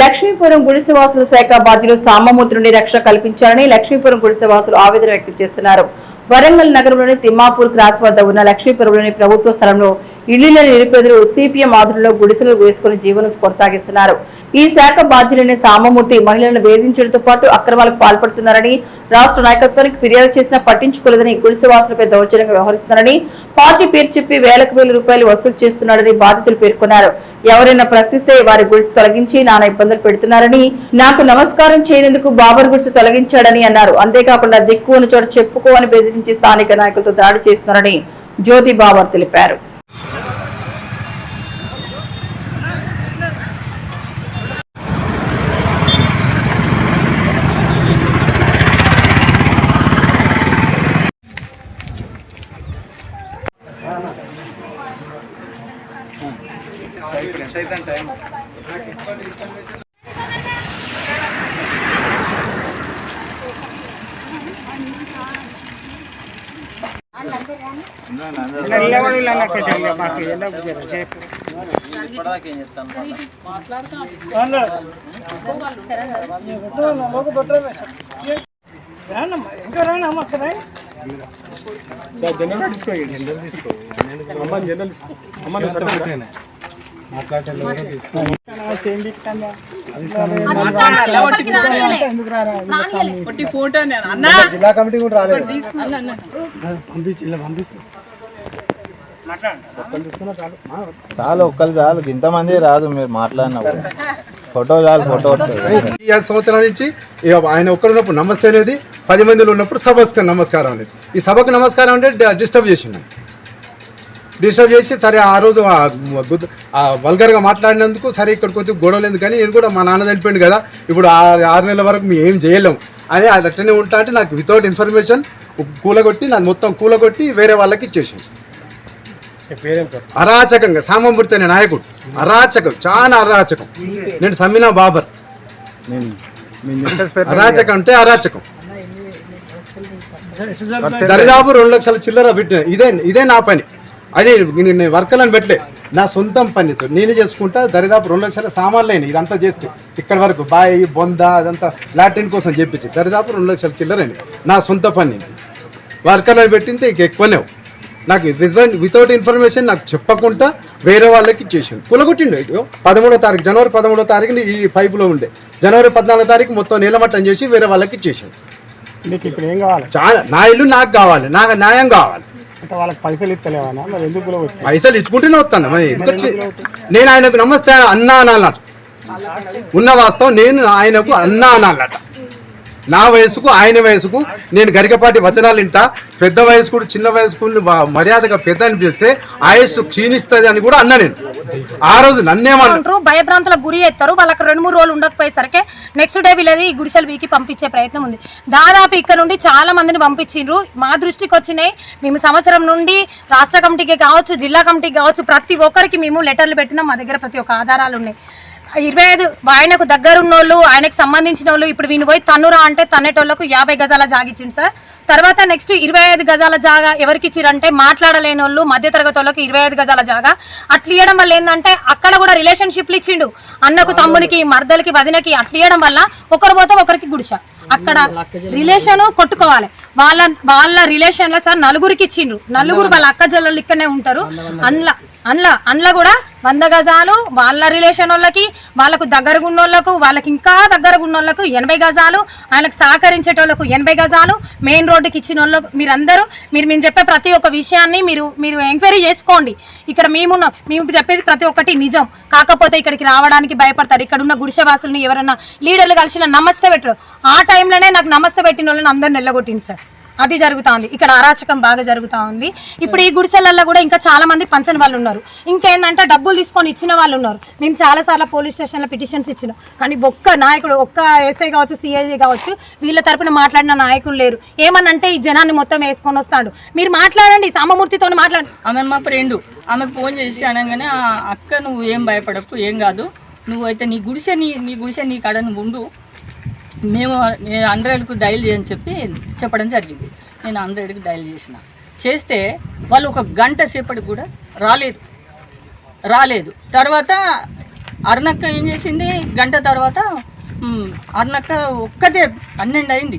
లక్ష్మీపురం గుడిసెవాసుల శాఖ బాధ్యులు సామమూర్తి నుండి రక్షణ కల్పించాలని లక్ష్మీపురం గుడిసెవాసులు ఆవేదన వ్యక్తం చేస్తున్నారు. వరంగల్ నగరంలోని తిమ్మాపూర్ క్రాస్ వద్ద ఉన్న లక్ష్మీపురంలోని ప్రభుత్వ స్థలంలో ఇళ్ల నిరుపేదలు సిపిఎం ఆధ్వర్యంలో గుడిసెలు వేసుకుని జీవనం కొనసాగిస్తున్నారు. ఈ శాఖ బాధ్యులైన సామమూర్తి మహిళలను వేధించడంతో పాటు అక్రమాలకు పాల్పడుతున్నారని, రాష్ట్ర నాయకత్వానికి ఫిర్యాదు చేసినా పట్టించుకోలేదని, గుడిసెవాసులపై దౌర్జన్యంగా వ్యవహరిస్తున్నారని, పార్టీ పేరు చెప్పి వేలకు వేల రూపాయలు వసూలు చేస్తున్నారని బాధితులు పేర్కొన్నారు. ఎవరైనా ప్రశ్నిస్తే వారి గుడిసె తొలగించి నానా ఇబ్బందులు పెడుతున్నారని, నాకు నమస్కారం చేయనందుకు బాబర్ గుడిసె తొలగించాడని అన్నారు. అంతేకాకుండా దిక్కు ఉన్న చోట చెప్పుకోని బెదిరించి స్థానిక నాయకులతో దాడి చేస్తున్నారని జ్యోతి బాబర్ తెలిపారు. జిల్లా కమిటీ కూడా రాలేదు. చాలు ఒక్కరు చాలు, ఇంతమంది రాదు. మీరు మాట్లాడినప్పుడు ఫోటో చాలు. ఫోటో 5 సంవత్సరాల నుంచి ఆయన ఒక్కరున్నప్పుడు నమస్తే అనేది, 10 మందిలో ఉన్నప్పుడు సభకు నమస్కారం అనేది. ఈ సభకు నమస్కారం అంటే డిస్టర్బ్ చేసి సరే ఆ రోజు వల్గర్గా మాట్లాడినందుకు సరే ఇక్కడ కొద్దిగా గొడవలు ఎందుకని నేను కూడా మా నాన్న చనిపోయింది కదా, ఇప్పుడు 6 నెలల వరకు మేము ఏం చేయలేము అని అది అట్లనే ఉంటా అంటే నాకు వితౌట్ ఇన్ఫర్మేషన్ కూలగొట్టి నన్ను మొత్తం కూలగొట్టి వేరే వాళ్ళకి ఇచ్చేసాను. అరాచకంగా సామమూర్తి అనే నాయకుడు అరాచకం, చాలా అరాచకం. నేను సమ్మినా బాబర్. అరాచకం అంటే అరాచకం. దరిదాపు 2 లక్షల చిల్లర పెట్టిన. ఇదే నా పని. అది నేను వర్కర్లను పెట్టలే, నా సొంతం పనితో నేనే చేసుకుంటా. దరిదాపు 2 లక్షల సామాన్లు అయినాయి ఇదంతా చేస్తే. ఇక్కడ వరకు బాయ్ బొంద అదంతా లాట్రిన్ కోసం చెప్పించి దరిదాపు 2 లక్షల చిల్లరైంది. నా సొంత పని వర్కర్లను పెట్టింటే ఇక ఎక్కువనే. నాకు వితౌట్ ఇన్ఫర్మేషన్ నాకు చెప్పకుండా వేరే వాళ్ళకి ఇచ్చేసాను. కులగొట్టిండు. 13వ తారీఖు జనవరి 13వ తారీఖుని ఈ పైపులో ఉండే. జనవరి 14వ తారీఖు మొత్తం నీలమట్టం చేసి వేరే వాళ్ళకి ఇచ్చేసాను. ఇప్పుడు ఏం కావాలి? చాలా నా ఇల్లు నాకు కావాలి, నాకు న్యాయం కావాలి. వాళ్ళకి పైసలు ఇస్తలేవా? మరి ఎందుకు పైసలు ఇచ్చుకుంటూనే వస్తాను. మరి ఎందుకు నేను ఆయనకు నమస్తే అన్నా అనాలట. ఉన్న వాస్తవం నేను ఆయనకు అన్నా అనాలట. నా వయసుకు ఆయన వయసుకు నేను గరికపాటి వచనాలు వింటా. పెద్ద వయసుకు చిన్న వయసుకు మర్యాదగా పెద్ద అనిపిస్తే ఆయుస్సు క్షీణిస్తుంది అని కూడా అన్నా. నేను ఆ రోజు నన్నేమంటారు, భయభ్రాంతులకు గురి చేస్తారు. వాళ్ళకి 2-3 రోజులు ఉండకపోయేసరికి నెక్స్ట్ డే వీళ్ళది గుడిసెలు వీకి పంపించే ప్రయత్నం ఉంది. దాదాపు ఇక్కడ నుండి చాలా మందిని పంపించిండ్రు. మా దృష్టికి వచ్చినాయి. మేము సంవత్సరం నుండి రాష్ట్ర కమిటీకి కావచ్చు, జిల్లా కమిటీకి కావచ్చు, ప్రతి ఒక్కరికి మేము లెటర్లు పెట్టినాం. మా దగ్గర ప్రతి ఒక్క ఆధారాలు ఉన్నాయి. 25 ఆయనకు దగ్గరున్నోళ్ళు, ఆయనకు సంబంధించిన వాళ్ళు ఇప్పుడు వీని పోయి తన్నురా అంటే తన్నేటోళ్లకు 50 గజాల జాగా ఇచ్చింది సార్. తర్వాత నెక్స్ట్ 25 గజాల జాగా ఎవరికి ఇచ్చిరంటే మాట్లాడలేని వాళ్ళు, మధ్యతరగతి వాళ్ళకి 25 గజాల జాగా. అట్లా ఇవ్వడం వల్ల ఏంటంటే అక్కడ కూడా రిలేషన్షిప్లు ఇచ్చిండు. అన్నకు, తమ్మునికి, మర్దలకి, వదినకి అట్లా ఇవ్వడం వల్ల ఒకరు పోతే ఒకరికి గుడిస. అక్కడ రిలేషన్ కొట్టుకోవాలి. వాళ్ళ రిలేషన్లో సార్ 4గురికి ఇచ్చిండ్రు. 4గురు వాళ్ళ అక్క జల్లలు ఇక్కడనే ఉంటారు. అందులో కూడా 100 గజాలు వాళ్ళ రిలేషన్ వాళ్ళకి, వాళ్ళకు దగ్గరగా ఉన్నోళ్ళకు, వాళ్ళకి ఇంకా దగ్గరగా ఉన్నోళ్ళకు 80 గజాలు, ఆయనకు సహకరించేటోళ్ళకు 80 గజాలు, మెయిన్ రోడ్డుకి ఇచ్చిన వాళ్ళకు. మీరందరూ మేము చెప్పే ప్రతి ఒక్క విషయాన్ని మీరు ఎంక్వైరీ చేసుకోండి. ఇక్కడ మేము చెప్పేది ప్రతి ఒక్కటి నిజం. కాకపోతే ఇక్కడికి రావడానికి భయపడతారు. ఇక్కడ ఉన్న గుడిసెవాసులని ఎవరన్నా లీడర్లు కలిసిన నమస్తే పెట్టరు. ఆ టైంలోనే నాకు నమస్తే పెట్టిన వాళ్ళని అందరిని నెల్లగొట్టింది సార్. అది జరుగుతుంది. ఇక్కడ అరాచకం బాగా జరుగుతూ ఉంది. ఇప్పుడు ఈ గుడిసెలల్లో కూడా ఇంకా చాలా మంది పంచని వాళ్ళు ఉన్నారు. ఇంకేందంటే డబ్బులు తీసుకొని ఇచ్చిన వాళ్ళు ఉన్నారు. మేము చాలాసార్లు పోలీస్ స్టేషన్లో పిటిషన్స్ ఇచ్చినాం. కానీ ఒక్క నాయకుడు, ఒక్క ఎస్ఐ కావచ్చు, సిఐజీ కావచ్చు, వీళ్ళ తరపున మాట్లాడిన నాయకులు లేరు. ఏమనంటే ఈ జనాన్ని మొత్తం వేసుకొని వస్తాడు. మీరు మాట్లాడండి, సామమూర్తితో మాట్లాడండి. ఆమె మా ఫ్రెండ్, ఆమెకు ఫోన్ చేసి అనగానే అక్క నువ్వు ఏం భయపడకు, ఏం కాదు, నువ్వైతే నీ గుడిసె నీ కాడ నువ్వు ఉండు, మేము 100కు డైల్ చేయని చెప్పడం జరిగింది. నేను 100కి డైల్ చేస్తే వాళ్ళు 1 గంట సేపటికి కూడా రాలేదు. తర్వాత అరుణక్క ఏం చేసింది, గంట తర్వాత అరుణక్క ఒక్కతే 12 అయింది,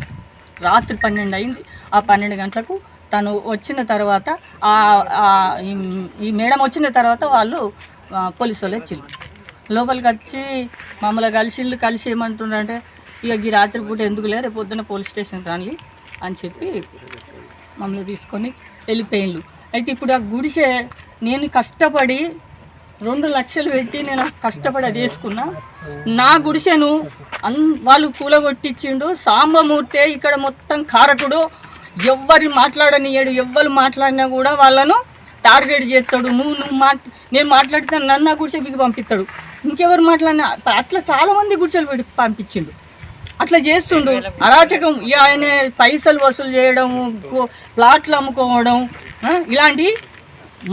రాత్రి 12 అయింది. ఆ 12 గంటలకు తను వచ్చిన తర్వాత ఈ మేడం వచ్చిన తర్వాత వాళ్ళు పోలీసు వాళ్ళు వచ్చిండ్రు. లోపలికి వచ్చి మమ్మల్ని కలిసి ఏమంటున్నారంటే, ఇక ఈ రాత్రిపూట ఎందుకులే, రేపు పొద్దున్న పోలీస్ స్టేషన్ రాని అని చెప్పి మమ్మల్ని తీసుకొని వెళ్ళిపోయిండ్రు. అయితే ఇప్పుడు ఆ గుడిసె నేను కష్టపడి 2 లక్షలు పెట్టి నేను కష్టపడి అది వేసుకున్నా. నా గుడిసెను వాళ్ళు కూలగొట్టించిండు. సాంబమూర్తే ఇక్కడ మొత్తం కారకుడు. ఎవ్వరు మాట్లాడనియడు, ఎవ్వరు మాట్లాడినా కూడా వాళ్ళను టార్గెట్ చేస్తాడు. నేను మాట్లాడితే నన్ను ఆ గుడిసె బిగి పంపిస్తాడు. ఇంకెవరు మాట్లాడినా అట్లా చాలామంది గుడిసెలు పెట్టి పంపించిండు. అట్లా చేస్తుండు అరాచకం. ఇక ఆయన పైసలు వసూలు చేయడం, ప్లాట్లు అమ్ముకోవడం, ఇలాంటి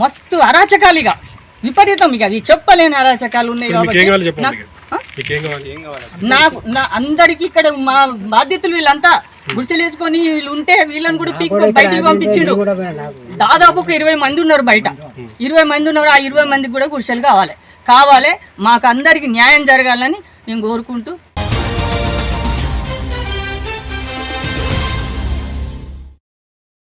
మస్తు అరాచకాలు, ఇక విపరీతం. ఇక అది చెప్పలేని అరాచకాలు ఉన్నాయి. కాబట్టి నాకు అందరికీ ఇక్కడ మా బాధ్యతలు వీళ్ళంతా గుడిసెలు వేసుకొని వీళ్ళు ఉంటే వీళ్ళని కూడా బయటికి పంపించిండు. దాదాపు ఒక 20 మంది ఉన్నారు బయట. 20 మంది ఉన్నారు. ఆ 20 మందికి కూడా గుడిసెలు కావాలి. మాకు అందరికి న్యాయం జరగాలని నేను కోరుకుంటూ